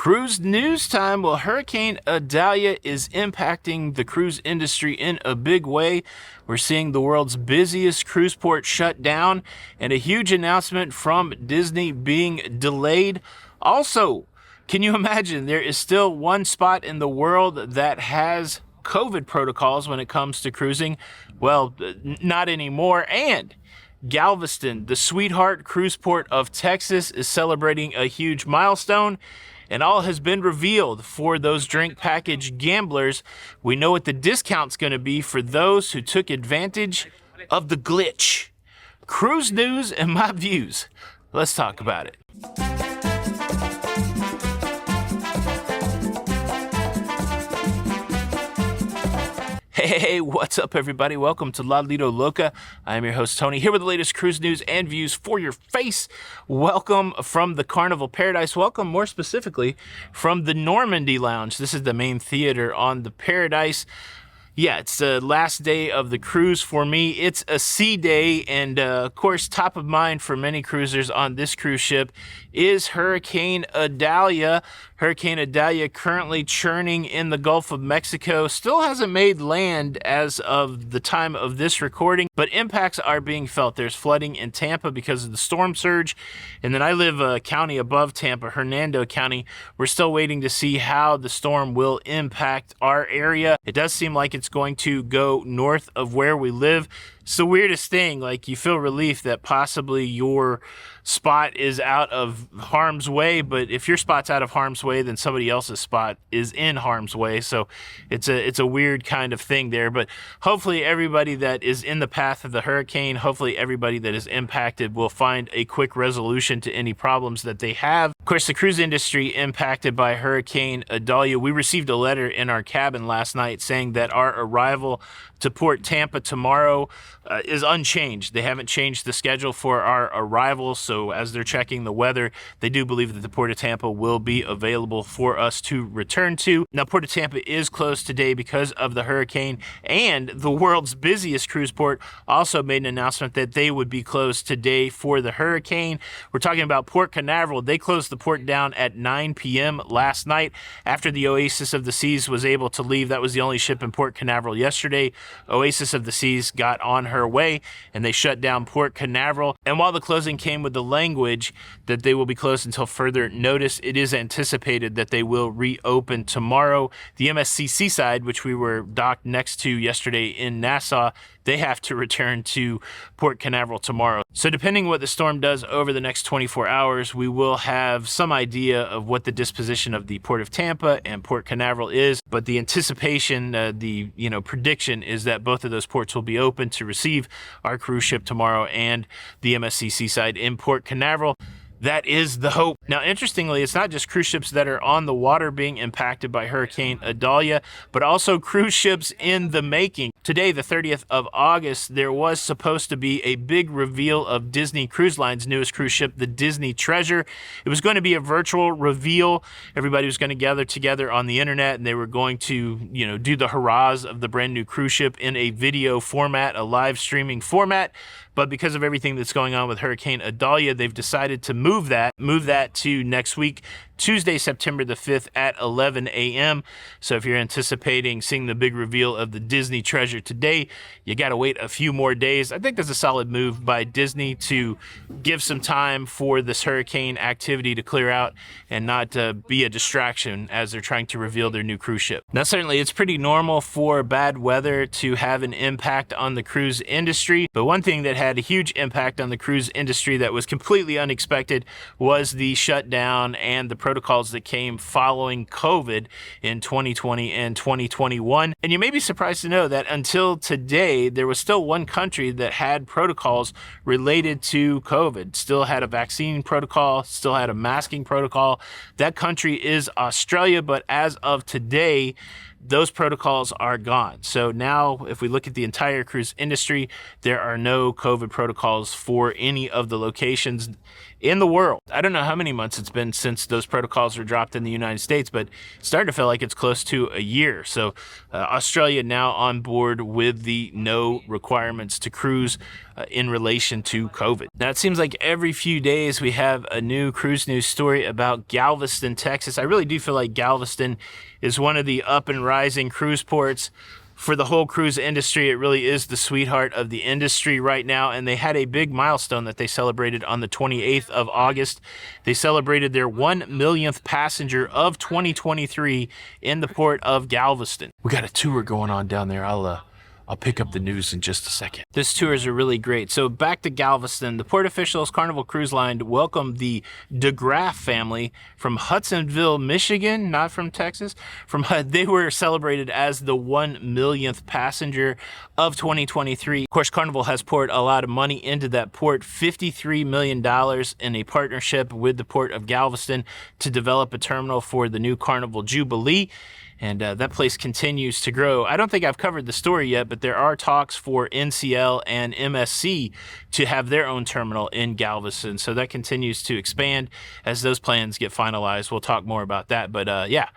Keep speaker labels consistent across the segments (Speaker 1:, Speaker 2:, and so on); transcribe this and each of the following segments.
Speaker 1: Cruise news time. Well, Hurricane Idalia is impacting the cruise industry in a big way. We're seeing the world's busiest cruise port shut down and a huge announcement from Disney being delayed. Also, can you imagine there is still one spot in the world that has COVID protocols when it comes to cruising? Well, not anymore. And Galveston, the sweetheart cruise port of Texas, is celebrating a huge milestone. And all has been revealed for those drink package gamblers. We know what the discount's going to be for those who took advantage of the glitch. Cruise news and my views. Let's talk about it. Hey, what's up, everybody? Welcome to La Lido Loca. I am your host, Tony, here with the latest cruise news and views for your face. Welcome from the Carnival Paradise. Welcome, more specifically, from the Normandy Lounge. This is the main theater on the Paradise. Yeah, it's the last day of the cruise for me. It's a sea day, and of course, top of mind for many cruisers on this cruise ship is Hurricane Idalia. Hurricane Idalia currently churning in the Gulf of Mexico. Still hasn't made land as of the time of this recording, but impacts are being felt. There's flooding in Tampa because of the storm surge. And then I live a county above Tampa, Hernando County. We're still waiting to see how the storm will impact our area. It does seem like it's going to go north of where we live. It's the weirdest thing. Like, you feel relief that possibly your spot is out of harm's way, but if your spot's out of harm's way, then somebody else's spot is in harm's way. So it's a weird kind of thing there. But hopefully everybody that is in the path of the hurricane, hopefully everybody that is impacted will find a quick resolution to any problems that they have. Of course, the cruise industry impacted by Hurricane Idalia. We received a letter in our cabin last night saying that our arrival to Port Tampa tomorrow is unchanged. They haven't changed the schedule for our arrival, so as they're checking the weather, they do believe that the Port of Tampa will be available for us to return to. Now, Port of Tampa is closed today because of the hurricane, and the world's busiest cruise port also made an announcement that they would be closed today for the hurricane. We're talking about Port Canaveral. They closed the port down at 9 p.m. last night after the Oasis of the Seas was able to leave. That was the only ship in Port Canaveral yesterday. Oasis of the Seas got on her way, and they shut down Port Canaveral. And while the closing came with the language that they will be closed until further notice, it is anticipated that they will reopen tomorrow. The MSC Seaside, which we were docked next to yesterday in Nassau, they have to return to Port Canaveral tomorrow. So depending what the storm does over the next 24 hours, we will have some idea of what the disposition of the Port of Tampa and Port Canaveral is. But the anticipation, the prediction is that both of those ports will be open to receive our cruise ship tomorrow and the MSC Seaside in Port Canaveral. That is the hope. Now, interestingly, it's not just cruise ships that are on the water being impacted by Hurricane Idalia, but also cruise ships in the making. Today, the 30th of August, there was supposed to be a big reveal of Disney Cruise Line's newest cruise ship, the Disney Treasure. It was going to be a virtual reveal. Everybody was going to gather together on the internet, and they were going to, do the hurrahs of the brand new cruise ship in a video format, a live streaming format. But because of everything that's going on with Hurricane Idalia, they've decided to move that to next week, Tuesday, September the 5th at 11 a.m. So if you're anticipating seeing the big reveal of the Disney Treasure today, you got to wait a few more days. I think that's a solid move by Disney to give some time for this hurricane activity to clear out and not be a distraction as they're trying to reveal their new cruise ship. Now, certainly it's pretty normal for bad weather to have an impact on the cruise industry, but one thing that had a huge impact on the cruise industry that was completely unexpected was the shutdown and the protocols that came following COVID in 2020 and 2021. And you may be surprised to know that until today, there was still one country that had protocols related to COVID, still had a vaccine protocol, still had a masking protocol. That country is Australia, but as of today, those protocols are gone. So now, if we look at the entire cruise industry, there are no COVID protocols for any of the locations in the world. I don't know how many months it's been since those protocols were dropped in the United States, but it's starting to feel like it's close to a year. So Australia now on board with the no requirements to cruise in relation to COVID. Now, it seems like every few days we have a new cruise news story about Galveston, Texas. I really do feel like Galveston is one of the up and rising cruise ports for the whole cruise industry. It really is the sweetheart of the industry right now, and they had a big milestone that they celebrated on the 28th of August. They celebrated their 1 millionth passenger of 2023 in the port of Galveston. We got a tour going on down there. I'll pick up the news in just a second. This tours are really great. So back to Galveston, the port officials, Carnival Cruise Line, welcomed the DeGraff family from Hudsonville, Michigan, not from Texas. They were celebrated as the 1 millionth passenger of 2023. Of course, Carnival has poured a lot of money into that port, $53 million in a partnership with the port of Galveston to develop a terminal for the new Carnival Jubilee. And that place continues to grow. I don't think I've covered the story yet, but there are talks for NCL and MSC to have their own terminal in Galveston. So that continues to expand as those plans get finalized. We'll talk more about that. But yeah,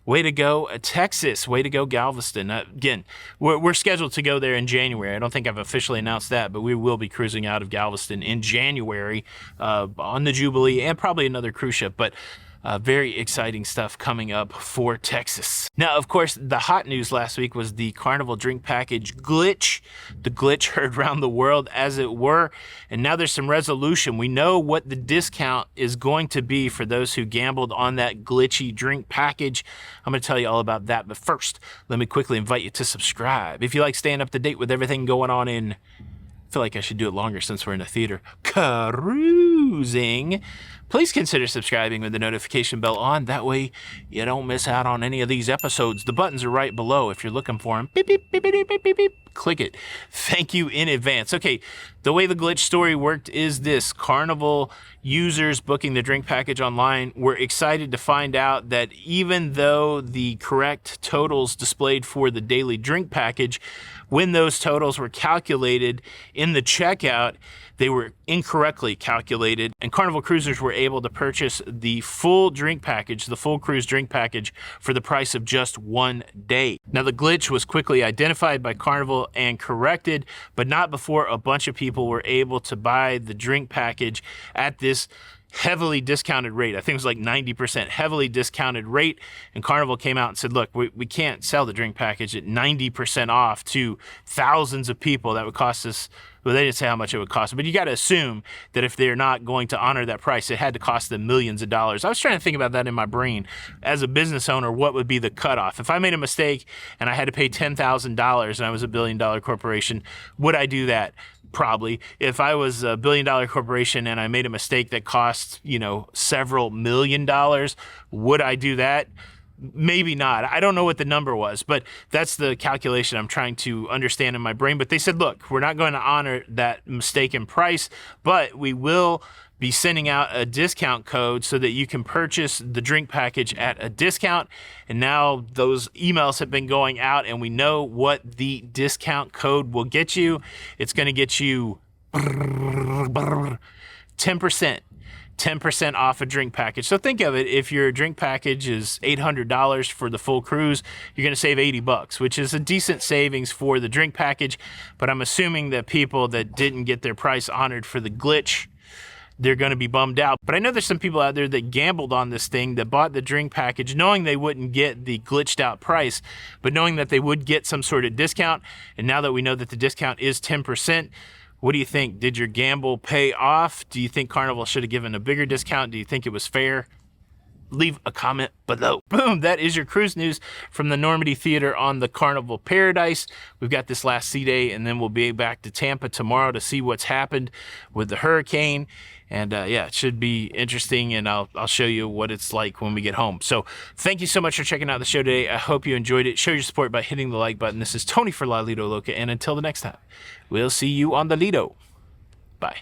Speaker 1: way to go, Texas. Way to go, Galveston. Again, we're scheduled to go there in January. I don't think I've officially announced that, but we will be cruising out of Galveston in January on the Jubilee and probably another cruise ship. But very exciting stuff coming up for Texas. Now, of course, the hot news last week was the Carnival drink package glitch. The glitch heard around the world, as it were. And now there's some resolution. We know what the discount is going to be for those who gambled on that glitchy drink package. I'm going to tell you all about that. But first, let me quickly invite you to subscribe. If you like staying up to date with everything going on in, I feel like I should do it longer since we're in a theater, cruising, please consider subscribing with the notification bell on. That way you don't miss out on any of these episodes. The buttons are right below if you're looking for them. Beep, beep, beep, beep, beep, beep, beep. Click it. Thank you in advance. Okay, the way the glitch story worked is this. Carnival users booking the drink package online were excited to find out that even though the correct totals displayed for the daily drink package, when those totals were calculated in the checkout, they were incorrectly calculated, and Carnival cruisers were able to purchase the full drink package, the full cruise drink package, for the price of just 1 day. Now, the glitch was quickly identified by Carnival and corrected, but not before a bunch of people were able to buy the drink package at this heavily discounted rate. I think it was like 90% heavily discounted rate. And Carnival came out and said, look, we can't sell the drink package at 90% off to thousands of people. That would cost us, well, they didn't say how much it would cost, but you got to assume that if they're not going to honor that price, it had to cost them millions of dollars. I was trying to think about that in my brain. As a business owner, what would be the cutoff? If I made a mistake and I had to pay $10,000 and I was a billion-dollar corporation, would I do that? Probably. If I was a billion-dollar corporation and I made a mistake that cost, several $1 million, would I do that? Maybe not. I don't know what the number was, but that's the calculation I'm trying to understand in my brain. But they said, look, we're not going to honor that mistaken price, but we will be sending out a discount code so that you can purchase the drink package at a discount. And now those emails have been going out and we know what the discount code will get you. It's going to get you 10%. 10% off a drink package. So think of it, if your drink package is $800 for the full cruise, you're going to save $80, which is a decent savings for the drink package. But I'm assuming that people that didn't get their price honored for the glitch, they're going to be bummed out. But I know there's some people out there that gambled on this thing, that bought the drink package knowing they wouldn't get the glitched out price, but knowing that they would get some sort of discount. And now that we know that the discount is 10%, what do you think? Did your gamble pay off? Do you think Carnival should have given a bigger discount? Do you think it was fair? Leave a comment below. Boom, that is your cruise news from the Normandy Theater on the Carnival Paradise. We've got this last sea day, and then we'll be back to Tampa tomorrow to see what's happened with the hurricane. And yeah, it should be interesting, and I'll show you what it's like when we get home. So thank you so much for checking out the show today. I hope you enjoyed it. Show your support by hitting the like button. This is Tony for La Lido Loca, and until the next time, we'll see you on the Lido. Bye.